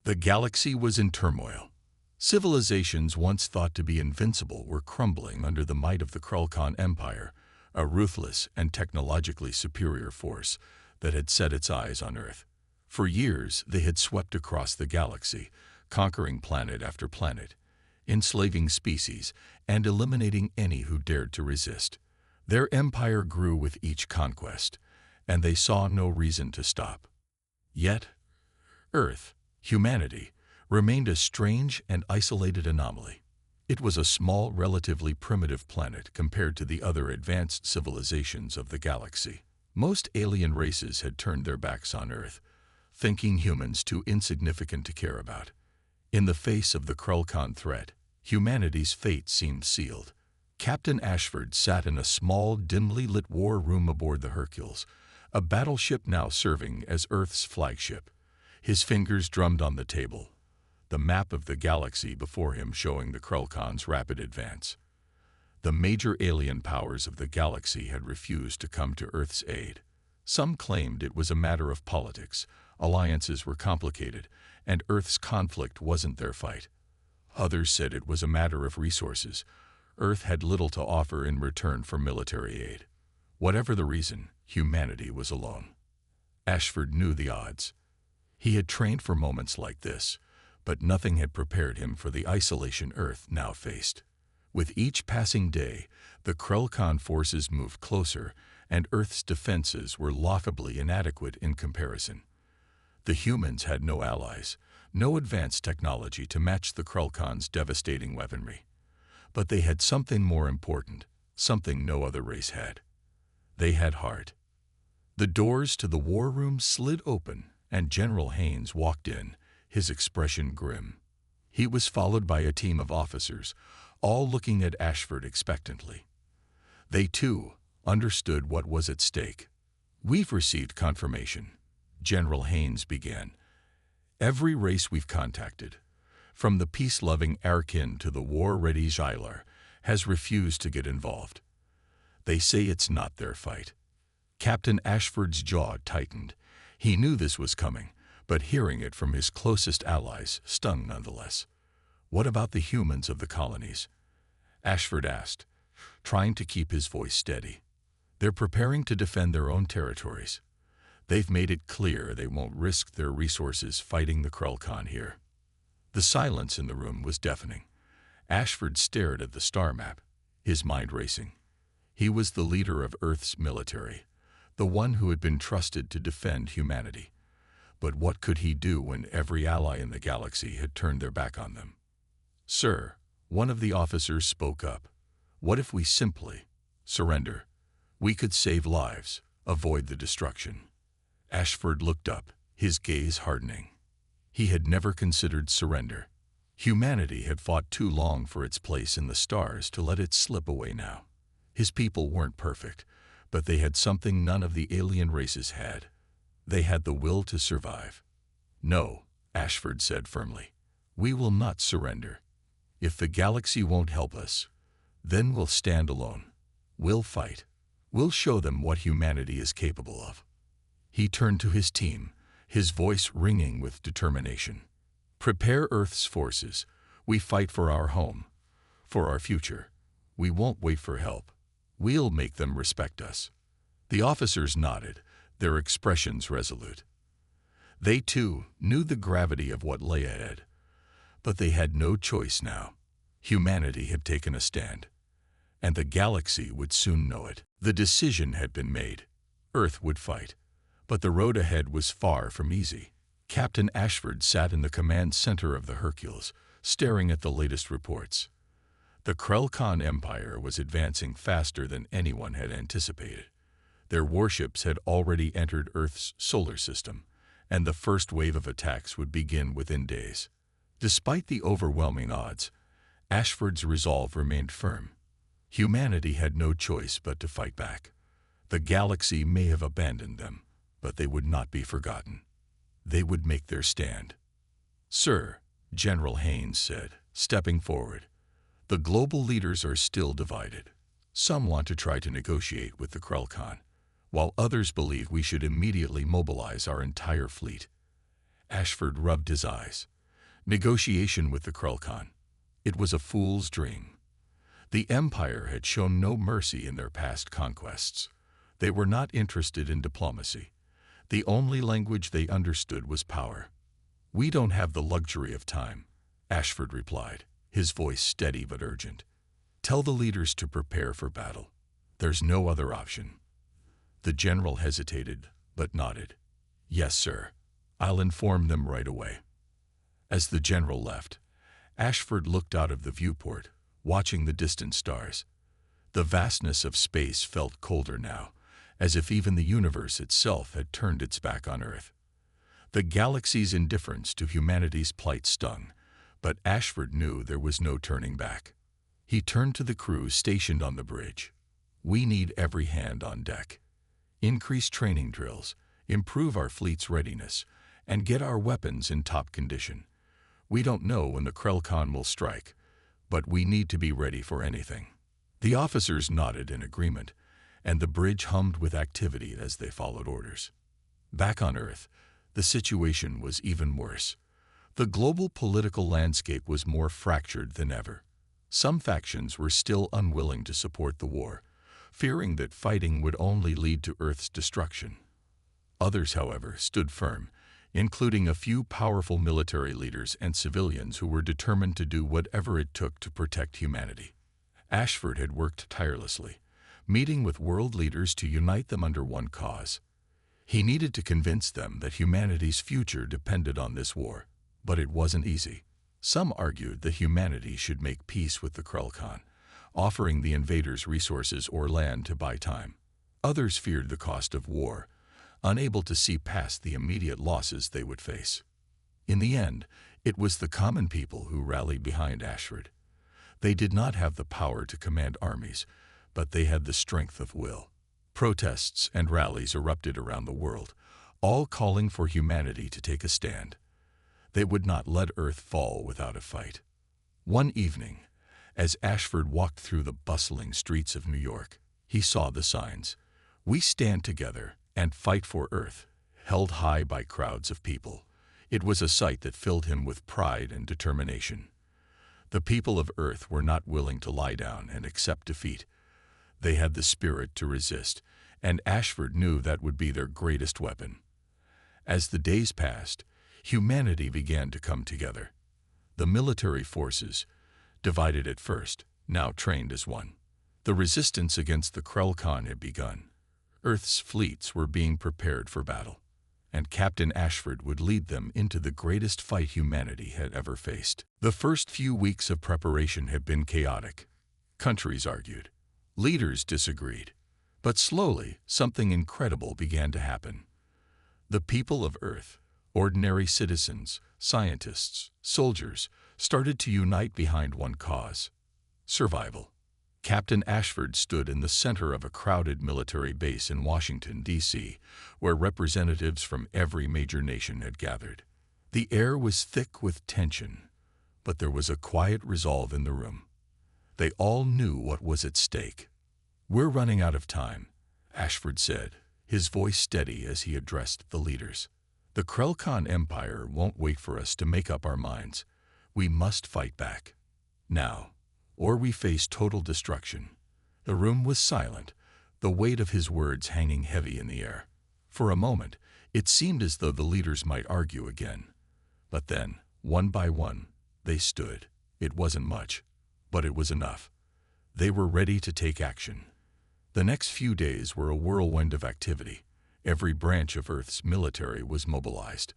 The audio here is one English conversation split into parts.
The galaxy was in turmoil. Civilizations once thought to be invincible were crumbling under the might of the Krulkan Empire, a ruthless and technologically superior force that had set its eyes on Earth. For years, they had swept across the galaxy, conquering planet after planet, enslaving species, and eliminating any who dared to resist. Their empire grew with each conquest, and they saw no reason to stop. Yet, Earth, humanity, remained a strange and isolated anomaly. It was a small, relatively primitive planet compared to the other advanced civilizations of the galaxy. Most alien races had turned their backs on Earth, thinking humans too insignificant to care about. In the face of the Krulkan threat, humanity's fate seemed sealed. Captain Ashford sat in a small, dimly lit war room aboard the Hercules, a battleship now serving as Earth's flagship. His fingers drummed on the table, the map of the galaxy before him showing the Krulkan's rapid advance. The major alien powers of the galaxy had refused to come to Earth's aid. Some claimed it was a matter of politics, alliances were complicated, and Earth's conflict wasn't their fight. Others said it was a matter of resources. Earth had little to offer in return for military aid. Whatever the reason, humanity was alone. Ashford knew the odds. He had trained for moments like this, but nothing had prepared him for the isolation Earth now faced. With each passing day, the Krulkan forces moved closer, and Earth's defenses were laughably inadequate in comparison. The humans had no allies, no advanced technology to match the Krulkan's devastating weaponry. But they had something more important, something no other race had. They had heart. The doors to the war room slid open, and General Haynes walked in, his expression grim. He was followed by a team of officers, all looking at Ashford expectantly. They, too, understood what was at stake. "We've received confirmation," General Haynes began. "Every race we've contacted, from the peace-loving Arkin to the war-ready Xylar, has refused to get involved. They say it's not their fight." Captain Ashford's jaw tightened. He knew this was coming, but hearing it from his closest allies stung nonetheless. "What about the humans of the colonies?" Ashford asked, trying to keep his voice steady. "They're preparing to defend their own territories. They've made it clear they won't risk their resources fighting the Krulkan here." The silence in the room was deafening. Ashford stared at the star map, his mind racing. He was the leader of Earth's military, the one who had been trusted to defend humanity. But what could he do when every ally in the galaxy had turned their back on them? "Sir," one of the officers spoke up, "what if we simply surrender? We could save lives, avoid the destruction." Ashford looked up, his gaze hardening. He had never considered surrender. Humanity had fought too long for its place in the stars to let it slip away now. His people weren't perfect, but they had something none of the alien races had. They had the will to survive. "No," Ashford said firmly. "We will not surrender. If the galaxy won't help us, then we'll stand alone. We'll fight. We'll show them what humanity is capable of." He turned to his team, his voice ringing with determination. "Prepare Earth's forces. We fight for our home, for our future. We won't wait for help. We'll make them respect us." The officers nodded, their expressions resolute. They, too, knew the gravity of what lay ahead. But they had no choice now. Humanity had taken a stand, and the galaxy would soon know it. The decision had been made. Earth would fight. But the road ahead was far from easy. Captain Ashford sat in the command center of the Hercules, staring at the latest reports. The Krulkan Empire was advancing faster than anyone had anticipated. Their warships had already entered Earth's solar system, and the first wave of attacks would begin within days. Despite the overwhelming odds, Ashford's resolve remained firm. Humanity had no choice but to fight back. The galaxy may have abandoned them, but they would not be forgotten. They would make their stand. "Sir," General Haynes said, stepping forward, "the global leaders are still divided. Some want to try to negotiate with the Krulkan, while others believe we should immediately mobilize our entire fleet." Ashford rubbed his eyes. Negotiation with the Krulkan. It was a fool's dream. The Empire had shown no mercy in their past conquests. They were not interested in diplomacy. The only language they understood was power. "We don't have the luxury of time," Ashford replied, his voice steady but urgent. "Tell the leaders to prepare for battle. There's no other option." The general hesitated, but nodded. "Yes, sir. I'll inform them right away." As the general left, Ashford looked out of the viewport, watching the distant stars. The vastness of space felt colder now, as if even the universe itself had turned its back on Earth. The galaxy's indifference to humanity's plight stung, but Ashford knew there was no turning back. He turned to the crew stationed on the bridge. "We need every hand on deck. Increase training drills, improve our fleet's readiness, and get our weapons in top condition. We don't know when the Krulkan will strike, but we need to be ready for anything." The officers nodded in agreement, and the bridge hummed with activity as they followed orders. Back on Earth, the situation was even worse. The global political landscape was more fractured than ever. Some factions were still unwilling to support the war, fearing that fighting would only lead to Earth's destruction. Others, however, stood firm, including a few powerful military leaders and civilians who were determined to do whatever it took to protect humanity. Ashford had worked tirelessly, meeting with world leaders to unite them under one cause. He needed to convince them that humanity's future depended on this war, but it wasn't easy. Some argued that humanity should make peace with the Krulkan, offering the invaders resources or land to buy time. Others feared the cost of war, unable to see past the immediate losses they would face. In the end, it was the common people who rallied behind Ashford. They did not have the power to command armies, but they had the strength of will. Protests and rallies erupted around the world, all calling for humanity to take a stand. They would not let Earth fall without a fight. One evening, as Ashford walked through the bustling streets of New York, he saw the signs, "We stand together and fight for Earth," held high by crowds of people. It was a sight that filled him with pride and determination. The people of Earth were not willing to lie down and accept defeat. They had the spirit to resist, and Ashford knew that would be their greatest weapon. As the days passed, humanity began to come together. The military forces, divided at first, now trained as one. The resistance against the Krulkan had begun. Earth's fleets were being prepared for battle, and Captain Ashford would lead them into the greatest fight humanity had ever faced. The first few weeks of preparation had been chaotic. Countries argued. Leaders disagreed. But slowly, something incredible began to happen. The people of Earth, ordinary citizens, scientists, soldiers, started to unite behind one cause: survival. Captain Ashford stood in the center of a crowded military base in Washington, D.C., where representatives from every major nation had gathered. The air was thick with tension, but there was a quiet resolve in the room. They all knew what was at stake. "We're running out of time," Ashford said, his voice steady as he addressed the leaders. "The Krulkan Empire won't wait for us to make up our minds. We must fight back. Now, or we face total destruction." The room was silent, the weight of his words hanging heavy in the air. For a moment, it seemed as though the leaders might argue again. But then, one by one, they stood. It wasn't much, but it was enough. They were ready to take action. The next few days were a whirlwind of activity. Every branch of Earth's military was mobilized.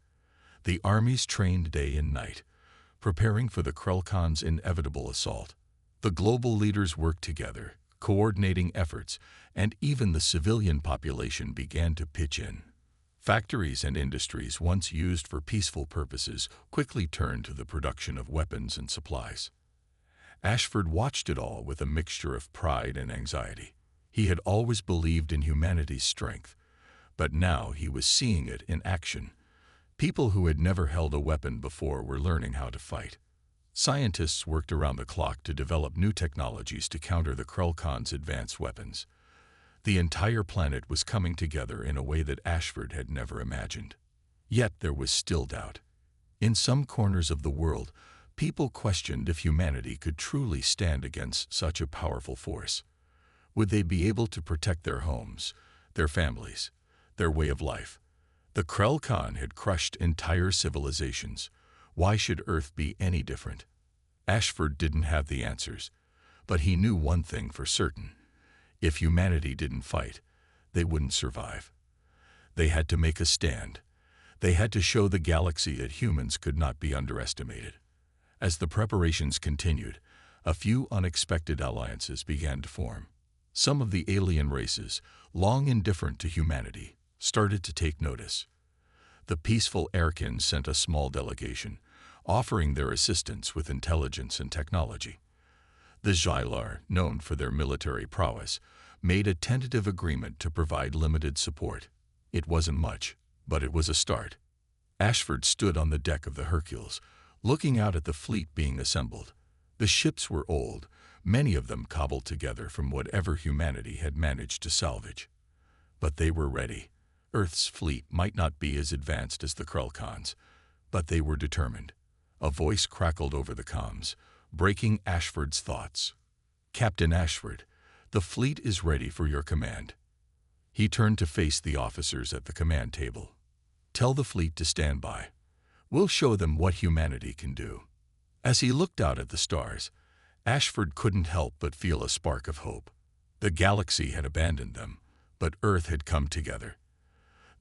The armies trained day and night, preparing for the Krulkan's inevitable assault. The global leaders worked together, coordinating efforts, and even the civilian population began to pitch in. Factories and industries once used for peaceful purposes quickly turned to the production of weapons and supplies. Ashford watched it all with a mixture of pride and anxiety. He had always believed in humanity's strength, but now he was seeing it in action. People who had never held a weapon before were learning how to fight. Scientists worked around the clock to develop new technologies to counter the Krulkan's advanced weapons. The entire planet was coming together in a way that Ashford had never imagined. Yet there was still doubt. In some corners of the world, people questioned if humanity could truly stand against such a powerful force. Would they be able to protect their homes, their families, their way of life? The Krell Khan had crushed entire civilizations. Why should Earth be any different? Ashford didn't have the answers, but he knew one thing for certain. If humanity didn't fight, they wouldn't survive. They had to make a stand. They had to show the galaxy that humans could not be underestimated. As the preparations continued, a few unexpected alliances began to form. Some of the alien races, long indifferent to humanity, started to take notice. The peaceful Airkins sent a small delegation, offering their assistance with intelligence and technology. The Xylar, known for their military prowess, made a tentative agreement to provide limited support. It wasn't much, but it was a start. Ashford stood on the deck of the Hercules, looking out at the fleet being assembled. The ships were old, many of them cobbled together from whatever humanity had managed to salvage. But they were ready. Earth's fleet might not be as advanced as the Krell Khans, but they were determined. A voice crackled over the comms, breaking Ashford's thoughts. "Captain Ashford, the fleet is ready for your command." He turned to face the officers at the command table. "Tell the fleet to stand by. We'll show them what humanity can do." As he looked out at the stars, Ashford couldn't help but feel a spark of hope. The galaxy had abandoned them, but Earth had come together.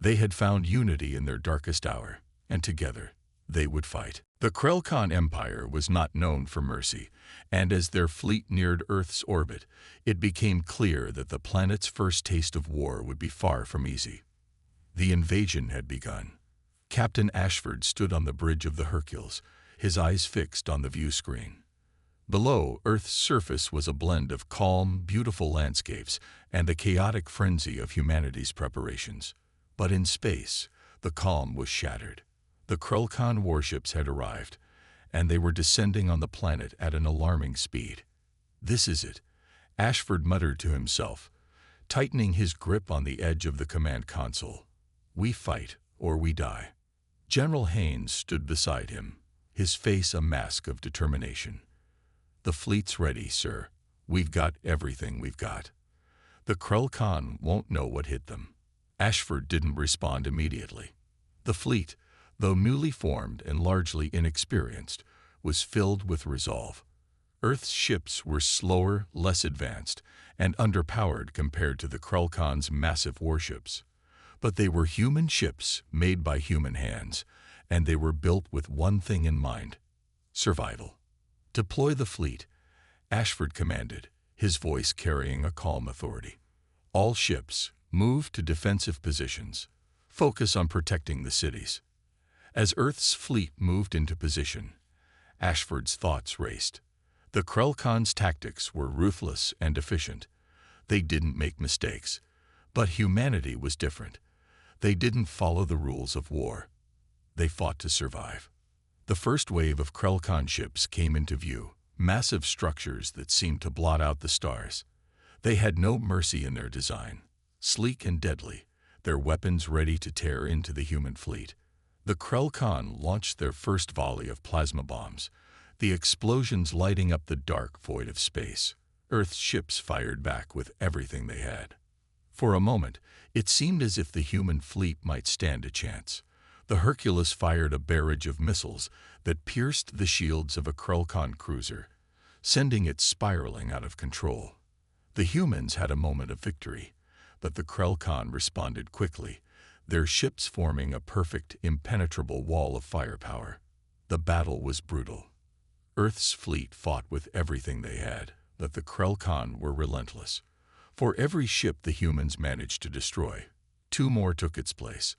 They had found unity in their darkest hour, and together they would fight. The Krell Khan Empire was not known for mercy, and as their fleet neared Earth's orbit, it became clear that the planet's first taste of war would be far from easy. The invasion had begun. Captain Ashford stood on the bridge of the Hercules, his eyes fixed on the view screen. Below, Earth's surface was a blend of calm, beautiful landscapes and the chaotic frenzy of humanity's preparations. But in space, the calm was shattered. The Krell Khan warships had arrived, and they were descending on the planet at an alarming speed. "This is it," Ashford muttered to himself, tightening his grip on the edge of the command console. "We fight, or we die." General Haynes stood beside him, his face a mask of determination. "The fleet's ready, sir. We've got everything we've got. The Krell Khan won't know what hit them." Ashford didn't respond immediately. The fleet, though newly formed and largely inexperienced, was filled with resolve. Earth's ships were slower, less advanced, and underpowered compared to the Krell Khan's massive warships. But they were human ships made by human hands, and they were built with one thing in mind: survival. "Deploy the fleet," Ashford commanded, his voice carrying a calm authority. "All ships, move to defensive positions. Focus on protecting the cities." As Earth's fleet moved into position, Ashford's thoughts raced. The Krell Khan's tactics were ruthless and efficient. They didn't make mistakes. But humanity was different. They didn't follow the rules of war. They fought to survive. The first wave of Krell Khan ships came into view, massive structures that seemed to blot out the stars. They had no mercy in their design. Sleek and deadly, their weapons ready to tear into the human fleet. The Krell Khan launched their first volley of plasma bombs, the explosions lighting up the dark void of space. Earth's ships fired back with everything they had. For a moment, it seemed as if the human fleet might stand a chance. The Hercules fired a barrage of missiles that pierced the shields of a Krell Khan cruiser, sending it spiraling out of control. The humans had a moment of victory, but the Krell Khan responded quickly, their ships forming a perfect, impenetrable wall of firepower. The battle was brutal. Earth's fleet fought with everything they had, but the Krell Khan were relentless. For every ship the humans managed to destroy, 2 more took its place.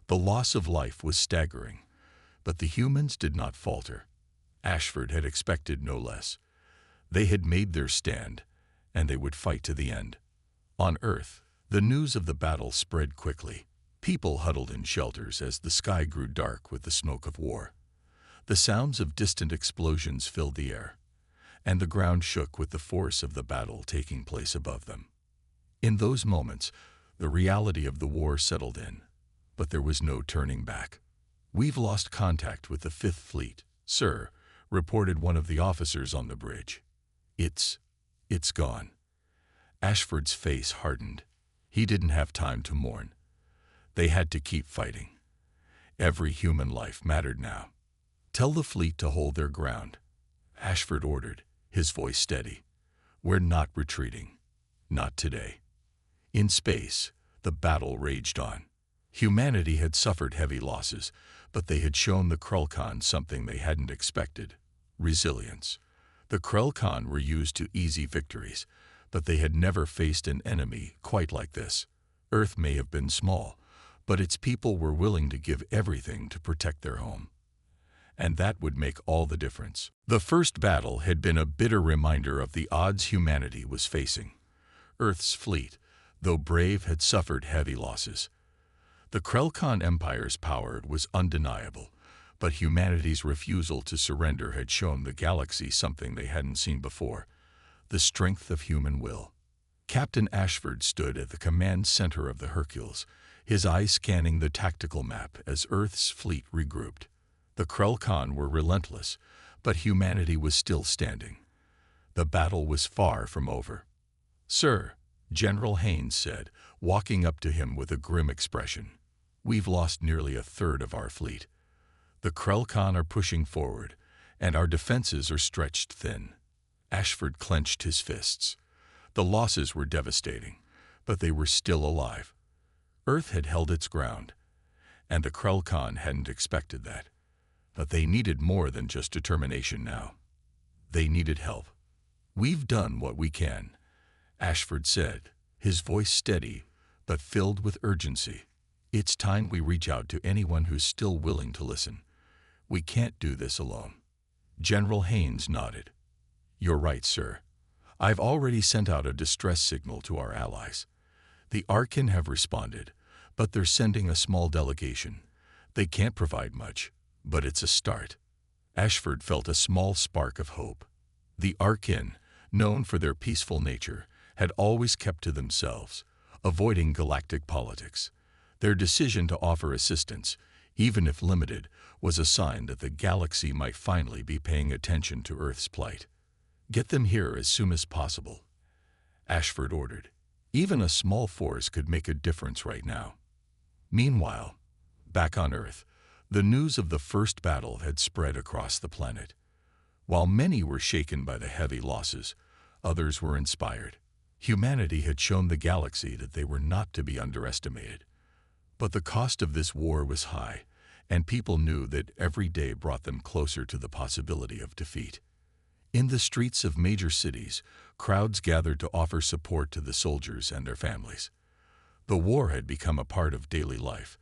The loss of life was staggering, but the humans did not falter. Ashford had expected no less. They had made their stand, and they would fight to the end. On Earth, the news of the battle spread quickly. People huddled in shelters as the sky grew dark with the smoke of war. The sounds of distant explosions filled the air, and the ground shook with the force of the battle taking place above them. In those moments, the reality of the war settled in, but there was no turning back. "We've lost contact with the Fifth Fleet, sir," reported one of the officers on the bridge. It's gone." Ashford's face hardened. He didn't have time to mourn. They had to keep fighting. Every human life mattered now. "Tell the fleet to hold their ground," Ashford ordered, his voice steady. "We're not retreating. Not today." In space, the battle raged on. Humanity had suffered heavy losses, but they had shown the Krulkhan something they hadn't expected: resilience. The Krulkhan were used to easy victories, but they had never faced an enemy quite like this. Earth may have been small, but its people were willing to give everything to protect their home. And that would make all the difference. The first battle had been a bitter reminder of the odds humanity was facing. Earth's fleet, though brave, had suffered heavy losses. The Krulkhan Empire's power was undeniable, but humanity's refusal to surrender had shown the galaxy something they hadn't seen before: the strength of human will. Captain Ashford stood at the command center of the Hercules, his eyes scanning the tactical map as Earth's fleet regrouped. The Krulkhan were relentless, but humanity was still standing. The battle was far from over. "Sir," General Haynes said, walking up to him with a grim expression, "we've lost nearly a third of our fleet. The Krulkhan are pushing forward, and our defenses are stretched thin." Ashford clenched his fists. The losses were devastating, but they were still alive. Earth had held its ground, and the Krulkhan hadn't expected that. But they needed more than just determination now. They needed help. "We've done what we can," Ashford said, his voice steady but filled with urgency. "It's time we reach out to anyone who's still willing to listen. We can't do this alone." General Haynes nodded. "You're right, sir. I've already sent out a distress signal to our allies. The Arkan have responded, but they're sending a small delegation. They can't provide much, but it's a start." Ashford felt a small spark of hope. The Arkan, known for their peaceful nature, had always kept to themselves, avoiding galactic politics. Their decision to offer assistance, even if limited, was a sign that the galaxy might finally be paying attention to Earth's plight. "Get them here as soon as possible," Ashford ordered. Even a small force could make a difference right now. Meanwhile, back on Earth, the news of the first battle had spread across the planet. While many were shaken by the heavy losses, others were inspired. Humanity had shown the galaxy that they were not to be underestimated. But the cost of this war was high, and people knew that every day brought them closer to the possibility of defeat. In the streets of major cities, crowds gathered to offer support to the soldiers and their families. The war had become a part of daily life,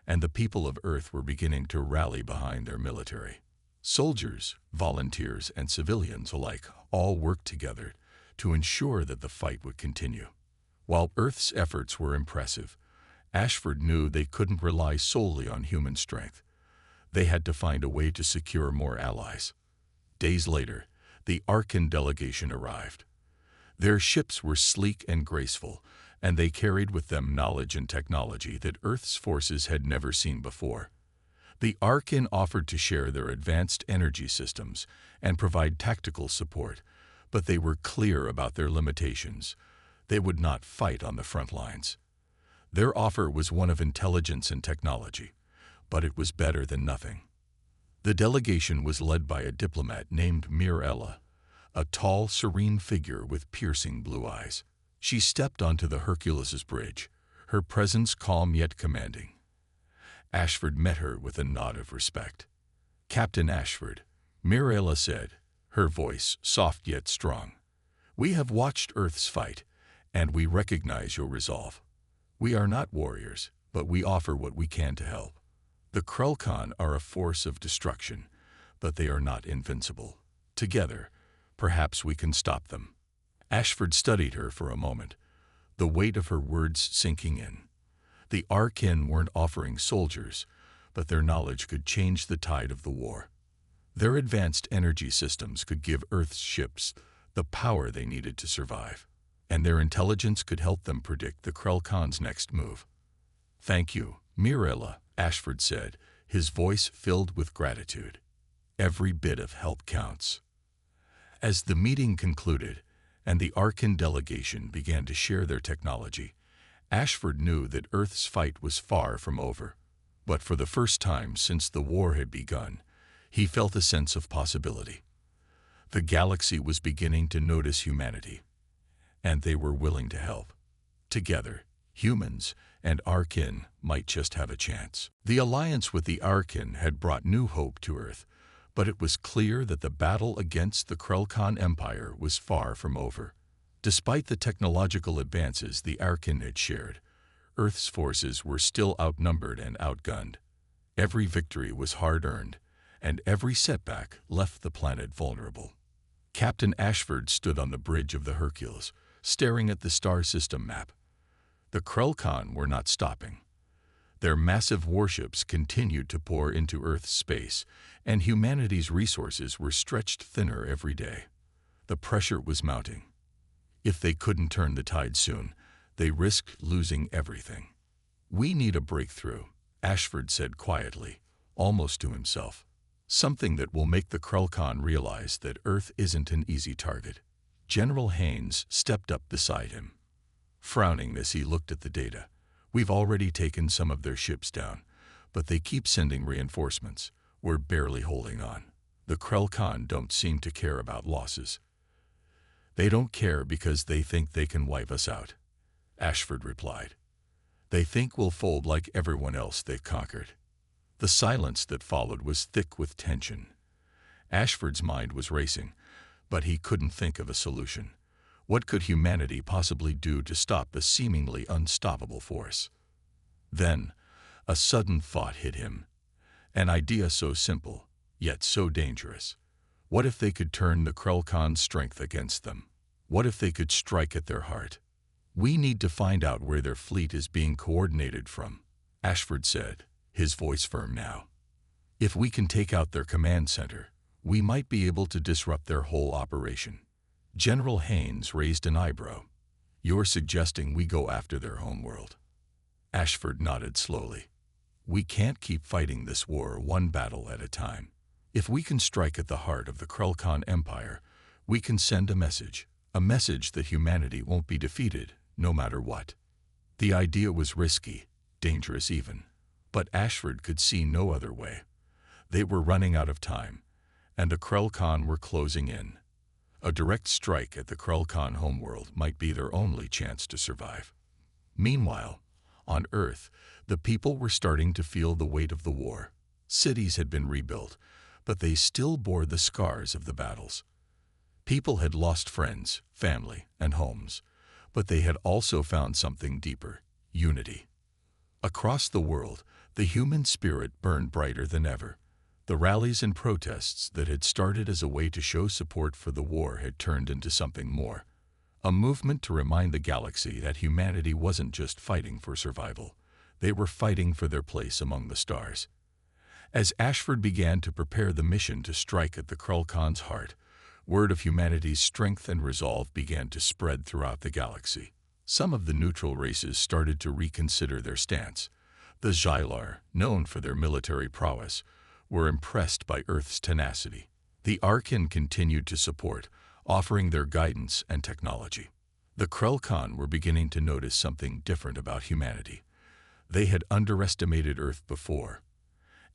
and the people of Earth were beginning to rally behind their military. Soldiers, volunteers, and civilians alike all worked together to ensure that the fight would continue. While Earth's efforts were impressive, Ashford knew they couldn't rely solely on human strength. They had to find a way to secure more allies. Days later, the Arkan delegation arrived. Their ships were sleek and graceful, and they carried with them knowledge and technology that Earth's forces had never seen before. The Arkan offered to share their advanced energy systems and provide tactical support, but they were clear about their limitations. They would not fight on the front lines. Their offer was one of intelligence and technology, but it was better than nothing. The delegation was led by a diplomat named Mirella, a tall, serene figure with piercing blue eyes. She stepped onto the Hercules' bridge, her presence calm yet commanding. Ashford met her with a nod of respect. "Captain Ashford," Mirella said, her voice soft yet strong. "We have watched Earth's fight, and we recognize your resolve. We are not warriors, but we offer what we can to help. The Krulkhan are a force of destruction, but they are not invincible. Together, perhaps we can stop them." Ashford studied her for a moment, the weight of her words sinking in. The Arkan weren't offering soldiers, but their knowledge could change the tide of the war. Their advanced energy systems could give Earth's ships the power they needed to survive, and their intelligence could help them predict the Krulkhan's next move. "Thank you, Mirella," Ashford said, his voice filled with gratitude. Every bit of help counts. As the meeting concluded and the Arkan delegation began to share their technology, Ashford knew that Earth's fight was far from over. But for the first time since the war had begun, he felt a sense of possibility. The galaxy was beginning to notice humanity, and they were willing to help. Together, humans and Arkan might just have a chance. The alliance with the Arkan had brought new hope to Earth, but it was clear that the battle against the Krelkan Empire was far from over. Despite the technological advances the Arkan had shared, Earth's forces were still outnumbered and outgunned. Every victory was hard-earned, and every setback left the planet vulnerable. Captain Ashford stood on the bridge of the Hercules, staring at the star system map. The Krelkan were not stopping. Their massive warships continued to pour into Earth's space, and humanity's resources were stretched thinner every day. The pressure was mounting. If they couldn't turn the tide soon, they risked losing everything. "We need a breakthrough," Ashford said quietly, almost to himself. "Something that will make the Krelkan realize that Earth isn't an easy target." General Haynes stepped up beside him. Frowning as he looked at the data, "We've already taken some of their ships down, but they keep sending reinforcements. We're barely holding on. The Krelkan don't seem to care about losses." "They don't care because they think they can wipe us out," Ashford replied. "They think we'll fold like everyone else they've conquered." The silence that followed was thick with tension. Ashford's mind was racing, but he couldn't think of a solution. What could humanity possibly do to stop the seemingly unstoppable force? Then, a sudden thought hit him. An idea so simple, yet so dangerous. What if they could turn the Krelkan's strength against them? What if they could strike at their heart? "We need to find out where their fleet is being coordinated from," Ashford said, his voice firm now. "If we can take out their command center, we might be able to disrupt their whole operation." General Haynes raised an eyebrow. "You're suggesting we go after their homeworld?" Ashford nodded slowly. "We can't keep fighting this war one battle at a time. If we can strike at the heart of the Krelkan Empire, we can send a message that humanity won't be defeated, no matter what." The idea was risky, dangerous even, but Ashford could see no other way. They were running out of time, and the Krelkan were closing in. A direct strike at the Krelkan homeworld might be their only chance to survive. Meanwhile, on Earth, the people were starting to feel the weight of the war. Cities had been rebuilt, but they still bore the scars of the battles. People had lost friends, family, and homes, but they had also found something deeper: unity. Across the world, the human spirit burned brighter than ever. The rallies and protests that had started as a way to show support for the war had turned into something more. A movement to remind the galaxy that humanity wasn't just fighting for survival. They were fighting for their place among the stars. As Ashford began to prepare the mission to strike at the Krelkan's heart, word of humanity's strength and resolve began to spread throughout the galaxy. Some of the neutral races started to reconsider their stance. The Xylar, known for their military prowess, were impressed by Earth's tenacity. The Arkan continued to support, offering their guidance and technology. The Krelkan were beginning to notice something different about humanity. They had underestimated Earth before,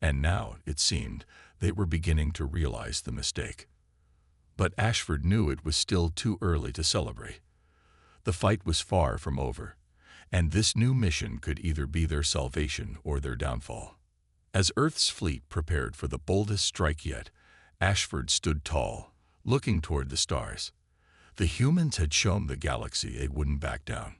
and now, it seemed, they were beginning to realize the mistake. But Ashford knew it was still too early to celebrate. The fight was far from over, and this new mission could either be their salvation or their downfall. As Earth's fleet prepared for the boldest strike yet, Ashford stood tall, looking toward the stars. The humans had shown the galaxy they wouldn't back down.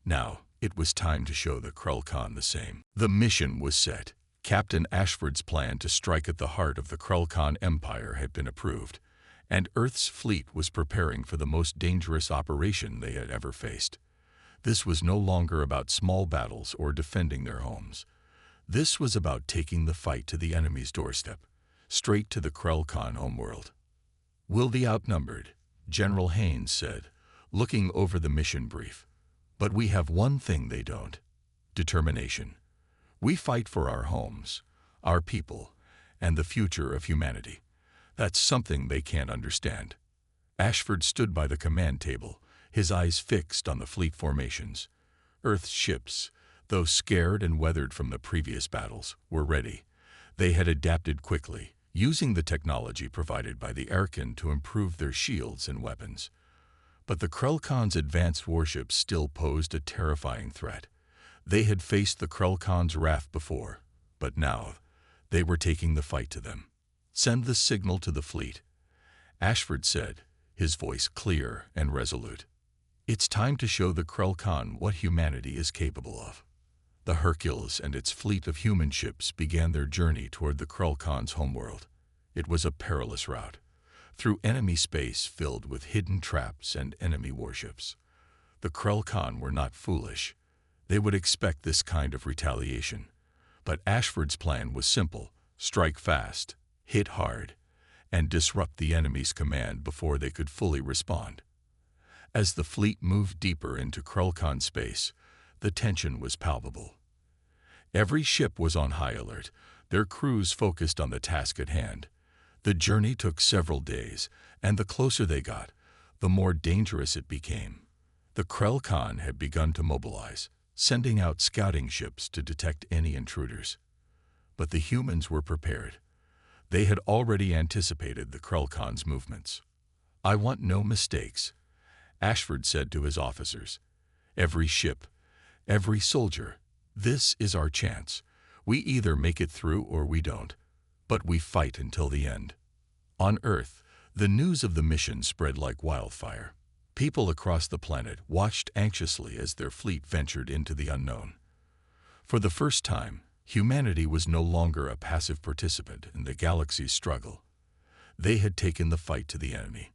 Now, it was time to show the Krelkan the same. The mission was set. Captain Ashford's plan to strike at the heart of the Krelkan Empire had been approved, and Earth's fleet was preparing for the most dangerous operation they had ever faced. This was no longer about small battles or defending their homes. This was about taking the fight to the enemy's doorstep, straight to the Krelkan homeworld. "We'll be outnumbered," General Haynes said, looking over the mission brief. "But we have one thing they don't: determination. We fight for our homes, our people, and the future of humanity. That's something they can't understand. Ashford stood by the command table, his eyes fixed on the fleet formations. Earth's ships, though scared and weathered from the previous battles, were ready. They had adapted quickly, using the technology provided by the Arkan to improve their shields and weapons. But the Krelkon's advanced warships still posed a terrifying threat. They had faced the Krelkon's wrath before, but now they were taking the fight to them. "Send the signal to the fleet," Ashford said, his voice clear and resolute. "It's time to show the Krelkon what humanity is capable of." The Hercules and its fleet of human ships began their journey toward the Krelkon's homeworld. It was a perilous route, through enemy space filled with hidden traps and enemy warships. The Krelkon were not foolish. They would expect this kind of retaliation. But Ashford's plan was simple: strike fast, hit hard, and disrupt the enemy's command before they could fully respond. As the fleet moved deeper into Krelkon space, the tension was palpable. Every ship was on high alert, their crews focused on the task at hand. The journey took several days, and the closer they got, the more dangerous it became. The Krelkon had begun to mobilize, sending out scouting ships to detect any intruders. But the humans were prepared. They had already anticipated the Krelkon's movements. "I want no mistakes," Ashford said to his officers. "Every ship, every soldier, this is our chance. We either make it through or we don't, but we fight until the end." On Earth, the news of the mission spread like wildfire. People across the planet watched anxiously as their fleet ventured into the unknown. For the first time, humanity was no longer a passive participant in the galaxy's struggle. They had taken the fight to the enemy,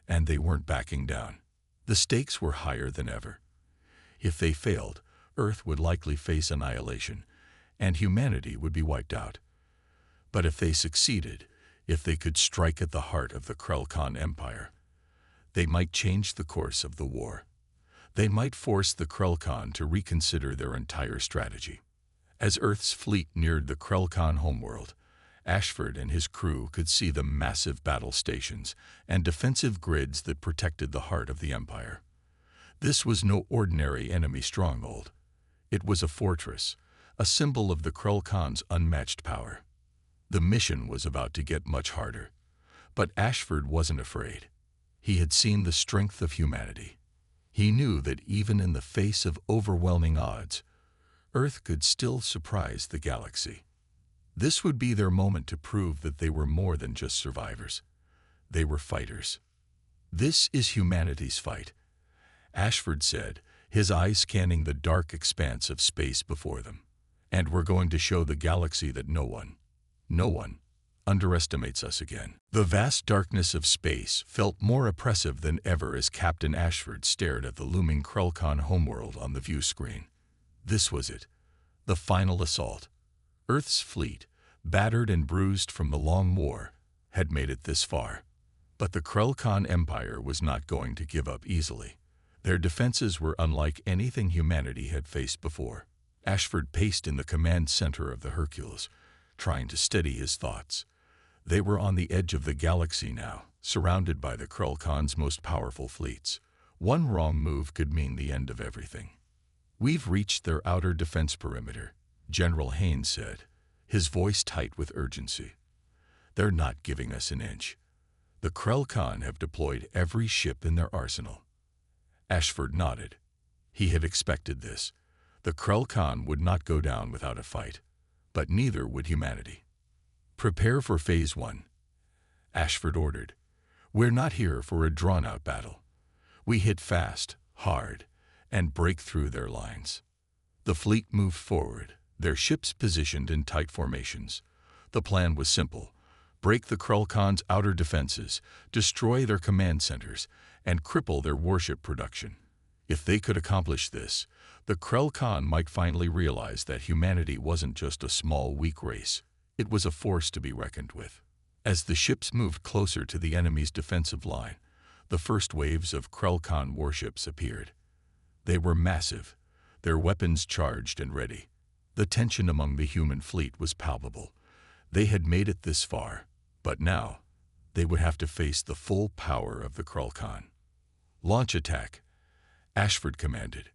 and they weren't backing down. The stakes were higher than ever. If they failed, Earth would likely face annihilation, and humanity would be wiped out. But if they succeeded, if they could strike at the heart of the Krelkon Empire, they might change the course of the war. They might force the Krelkon to reconsider their entire strategy. As Earth's fleet neared the Krelkon homeworld, Ashford and his crew could see the massive battle stations and defensive grids that protected the heart of the Empire. This was no ordinary enemy stronghold. It was a fortress, a symbol of the Krelkon's unmatched power. The mission was about to get much harder, but Ashford wasn't afraid. He had seen the strength of humanity. He knew that even in the face of overwhelming odds, Earth could still surprise the galaxy. This would be their moment to prove that they were more than just survivors. They were fighters. "This is humanity's fight," Ashford said, his eyes scanning the dark expanse of space before them. "And we're going to show the galaxy that no one underestimates us again." The vast darkness of space felt more oppressive than ever as Captain Ashford stared at the looming Krelkon homeworld on the view screen. This was it, the final assault. Earth's fleet, battered and bruised from the long war, had made it this far. But the Krelkon Empire was not going to give up easily. Their defenses were unlike anything humanity had faced before. Ashford paced in the command center of the Hercules, trying to steady his thoughts. They were on the edge of the galaxy now, surrounded by the Krelkon's most powerful fleets. One wrong move could mean the end of everything. "We've reached their outer defense perimeter," General Haynes said, his voice tight with urgency. "They're not giving us an inch. The Krelkon have deployed every ship in their arsenal." Ashford nodded. He had expected this. The Krelkon would not go down without a fight, but neither would humanity. "Prepare for Phase 1, Ashford ordered. "We're not here for a drawn-out battle. We hit fast, hard, and break through their lines." The fleet moved forward, their ships positioned in tight formations. The plan was simple: break the Krelkon's outer defenses, destroy their command centers, and cripple their warship production. If they could accomplish this, the Krelkon might finally realize that humanity wasn't just a small, weak race. It was a force to be reckoned with. As the ships moved closer to the enemy's defensive line, the first waves of Krelkon warships appeared. They were massive, their weapons charged and ready. The tension among the human fleet was palpable. They had made it this far, but now they would have to face the full power of the Krulkan. "Launch attack," Ashford commanded.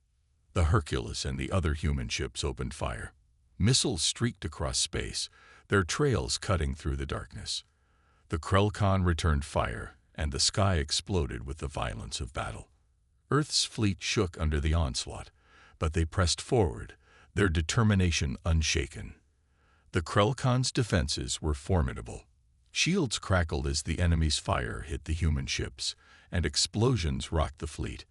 The Hercules and the other human ships opened fire. Missiles streaked across space, their trails cutting through the darkness. The Krulkan returned fire, and the sky exploded with the violence of battle. Earth's fleet shook under the onslaught, but they pressed forward, their determination unshaken. The Krulkan's defenses were formidable. Shields crackled as the enemy's fire hit the human ships, and explosions rocked the fleet.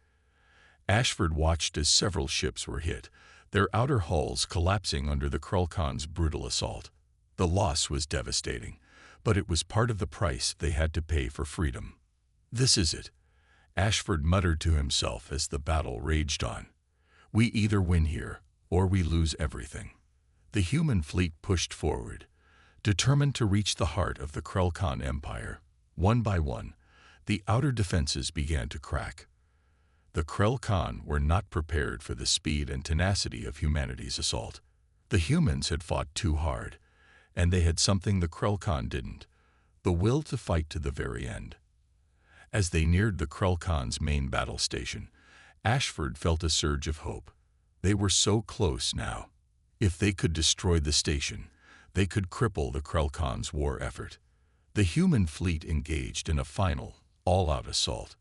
Ashford watched as several ships were hit, their outer hulls collapsing under the Krulkan's brutal assault. The loss was devastating, but it was part of the price they had to pay for freedom. "This is it," Ashford muttered to himself as the battle raged on. "We either win here, or we lose everything." The human fleet pushed forward, determined to reach the heart of the Krulkan Empire. One by one, the outer defenses began to crack. The Krulkan were not prepared for the speed and tenacity of humanity's assault. The humans had fought too hard, and they had something the Krulkan didn't: the will to fight to the very end. As they neared the Krulkan's main battle station, Ashford felt a surge of hope. They were so close now. If they could destroy the station, they could cripple the Krulkan's war effort. The human fleet engaged in a final, all-out assault.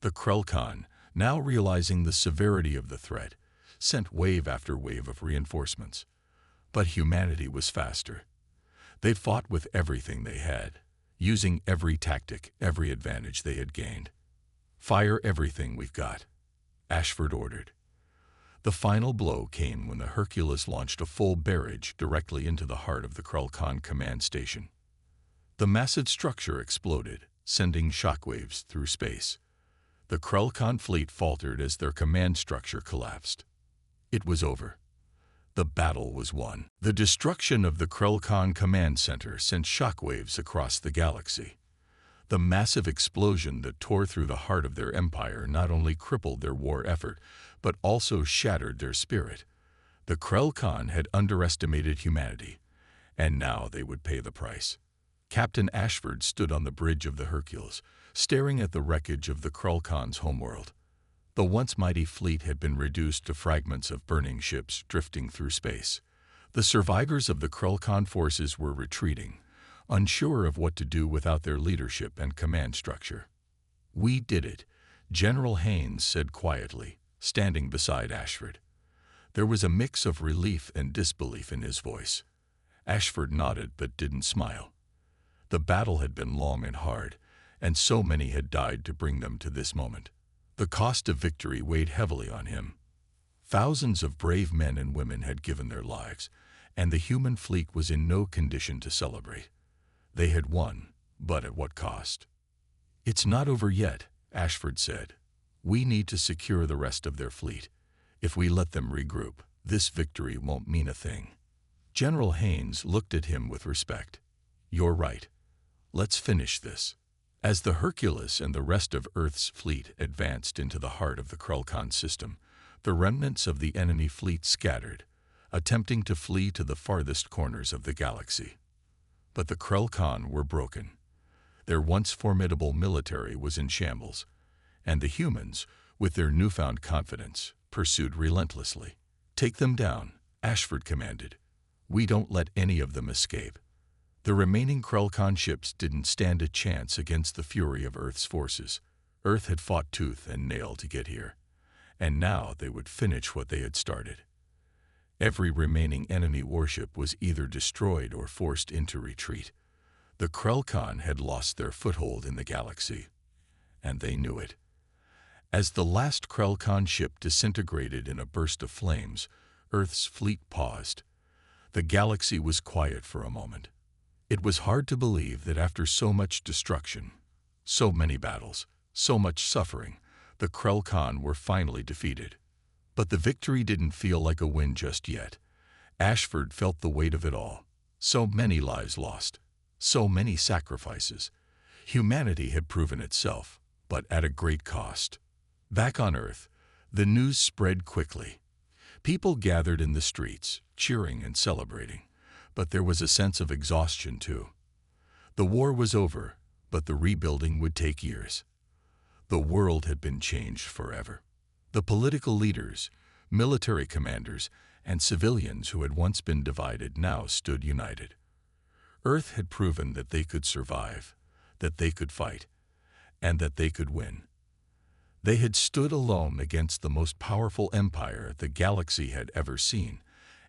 The Krulkan, now realizing the severity of the threat, sent wave after wave of reinforcements. But humanity was faster. They fought with everything they had, using every tactic, every advantage they had gained. "Fire everything we've got," Ashford ordered. The final blow came when the Hercules launched a full barrage directly into the heart of the Krulkan command station. The massive structure exploded, sending shockwaves through space. The Krulkan fleet faltered as their command structure collapsed. It was over. The battle was won. The destruction of the Krulkan command center sent shockwaves across the galaxy. The massive explosion that tore through the heart of their empire not only crippled their war effort, but also shattered their spirit. The Krulkan had underestimated humanity, and now they would pay the price. Captain Ashford stood on the bridge of the Hercules, staring at the wreckage of the Krulkan's homeworld. The once mighty fleet had been reduced to fragments of burning ships drifting through space. The survivors of the Krulkan forces were retreating, unsure of what to do without their leadership and command structure. "We did it," General Haynes said quietly, standing beside Ashford. There was a mix of relief and disbelief in his voice. Ashford nodded but didn't smile. The battle had been long and hard, and so many had died to bring them to this moment. The cost of victory weighed heavily on him. Thousands of brave men and women had given their lives, and the human fleet was in no condition to celebrate. They had won, but at what cost? "It's not over yet," Ashford said. "We need to secure the rest of their fleet. If we let them regroup, this victory won't mean a thing." General Haynes looked at him with respect. "You're right. Let's finish this." As the Hercules and the rest of Earth's fleet advanced into the heart of the Krulkan system, the remnants of the enemy fleet scattered, attempting to flee to the farthest corners of the galaxy. But the Krulkan were broken. Their once formidable military was in shambles, and the humans, with their newfound confidence, pursued relentlessly. "Take them down," Ashford commanded. "We don't let any of them escape." The remaining Krulkan ships didn't stand a chance against the fury of Earth's forces. Earth had fought tooth and nail to get here, and now they would finish what they had started. Every remaining enemy warship was either destroyed or forced into retreat. The Krulkan had lost their foothold in the galaxy, and they knew it. As the last Krulkan ship disintegrated in a burst of flames, Earth's fleet paused. The galaxy was quiet for a moment. It was hard to believe that after so much destruction, so many battles, so much suffering, the Krulkan were finally defeated. But the victory didn't feel like a win just yet. Ashford felt the weight of it all. So many lives lost, so many sacrifices. Humanity had proven itself, but at a great cost. Back on Earth, the news spread quickly. People gathered in the streets, cheering and celebrating, but there was a sense of exhaustion too. The war was over, but the rebuilding would take years. The world had been changed forever. The political leaders, military commanders, and civilians who had once been divided now stood united. Earth had proven that they could survive, that they could fight, and that they could win. They had stood alone against the most powerful empire the galaxy had ever seen,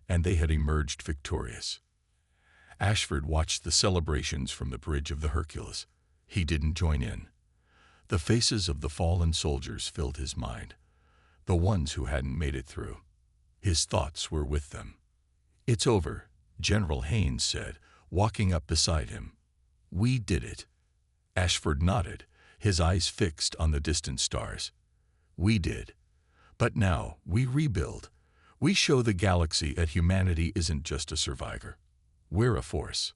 and they had emerged victorious. Ashford watched the celebrations from the bridge of the Hercules. He didn't join in. The faces of the fallen soldiers filled his mind, the ones who hadn't made it through. His thoughts were with them. "It's over," General Haynes said, walking up beside him. "We did it." Ashford nodded, his eyes fixed on the distant stars. "We did. But now we rebuild. We show the galaxy that humanity isn't just a survivor. We're a force."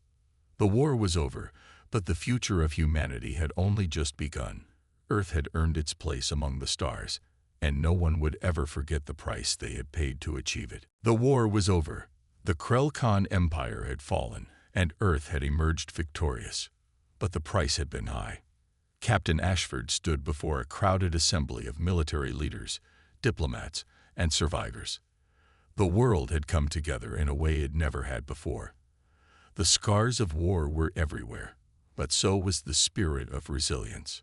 The war was over, but the future of humanity had only just begun. Earth had earned its place among the stars, and no one would ever forget the price they had paid to achieve it. The war was over. The Krell Khan Empire had fallen, and Earth had emerged victorious. But the price had been high. Captain Ashford stood before a crowded assembly of military leaders, diplomats, and survivors. The world had come together in a way it never had before. The scars of war were everywhere, but so was the spirit of resilience.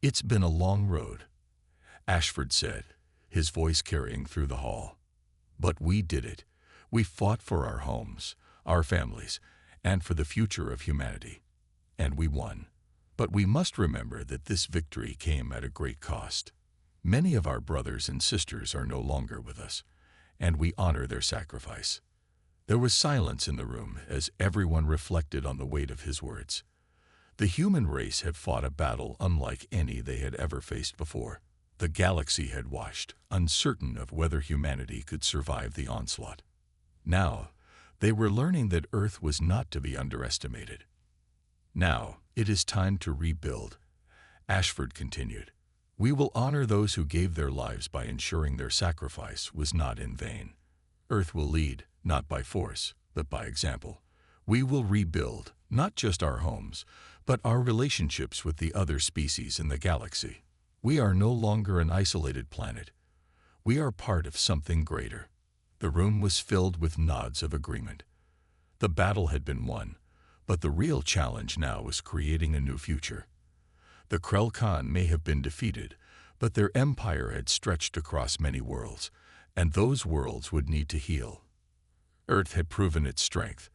"It's been a long road," Ashford said, his voice carrying through the hall. "But we did it. We fought for our homes, our families, and for the future of humanity. And we won. But we must remember that this victory came at a great cost. Many of our brothers and sisters are no longer with us, and we honor their sacrifice." There was silence in the room as everyone reflected on the weight of his words. The human race had fought a battle unlike any they had ever faced before. The galaxy had watched, uncertain of whether humanity could survive the onslaught. Now, they were learning that Earth was not to be underestimated. "Now, it is time to rebuild," Ashford continued. "We will honor those who gave their lives by ensuring their sacrifice was not in vain. Earth will lead, not by force, but by example. We will rebuild, not just our homes, but our relationships with the other species in the galaxy. We are no longer an isolated planet. We are part of something greater." The room was filled with nods of agreement. The battle had been won, but the real challenge now was creating a new future. The Krell Khan may have been defeated, but their empire had stretched across many worlds, and those worlds would need to heal. Earth had proven its strength,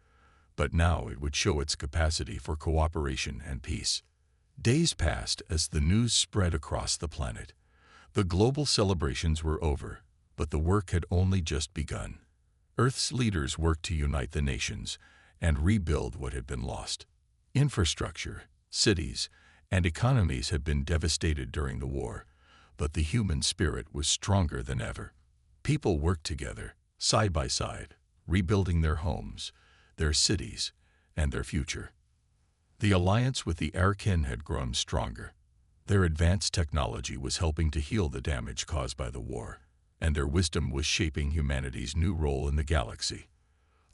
but now it would show its capacity for cooperation and peace. Days passed as the news spread across the planet. The global celebrations were over, but the work had only just begun. Earth's leaders worked to unite the nations and rebuild what had been lost. Infrastructure, cities, and economies had been devastated during the war, but the human spirit was stronger than ever. People worked together, side by side, rebuilding their homes, their cities, and their future. The alliance with the Arkin had grown stronger. Their advanced technology was helping to heal the damage caused by the war, and their wisdom was shaping humanity's new role in the galaxy.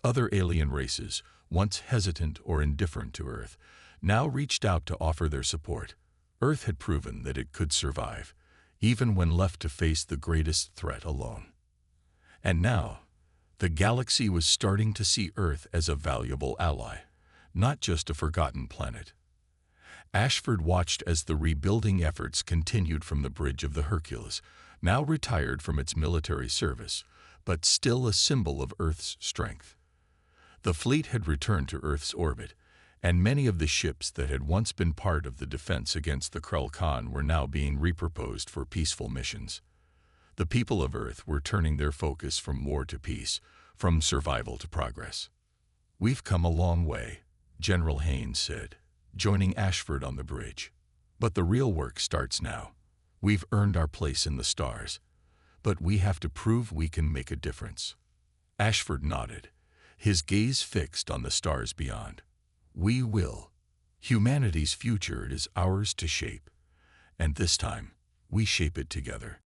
Other alien races, once hesitant or indifferent to Earth, now reached out to offer their support. Earth had proven that it could survive, even when left to face the greatest threat alone. And now, the galaxy was starting to see Earth as a valuable ally, not just a forgotten planet. Ashford watched as the rebuilding efforts continued from the bridge of the Hercules, now retired from its military service, but still a symbol of Earth's strength. The fleet had returned to Earth's orbit, and many of the ships that had once been part of the defense against the Krell Khan were now being repurposed for peaceful missions. The people of Earth were turning their focus from war to peace, from survival to progress. "We've come a long way," General Haynes said, joining Ashford on the bridge. "But the real work starts now. We've earned our place in the stars, but we have to prove we can make a difference." Ashford nodded, his gaze fixed on the stars beyond. "We will. Humanity's future is ours to shape, and this time we shape it together."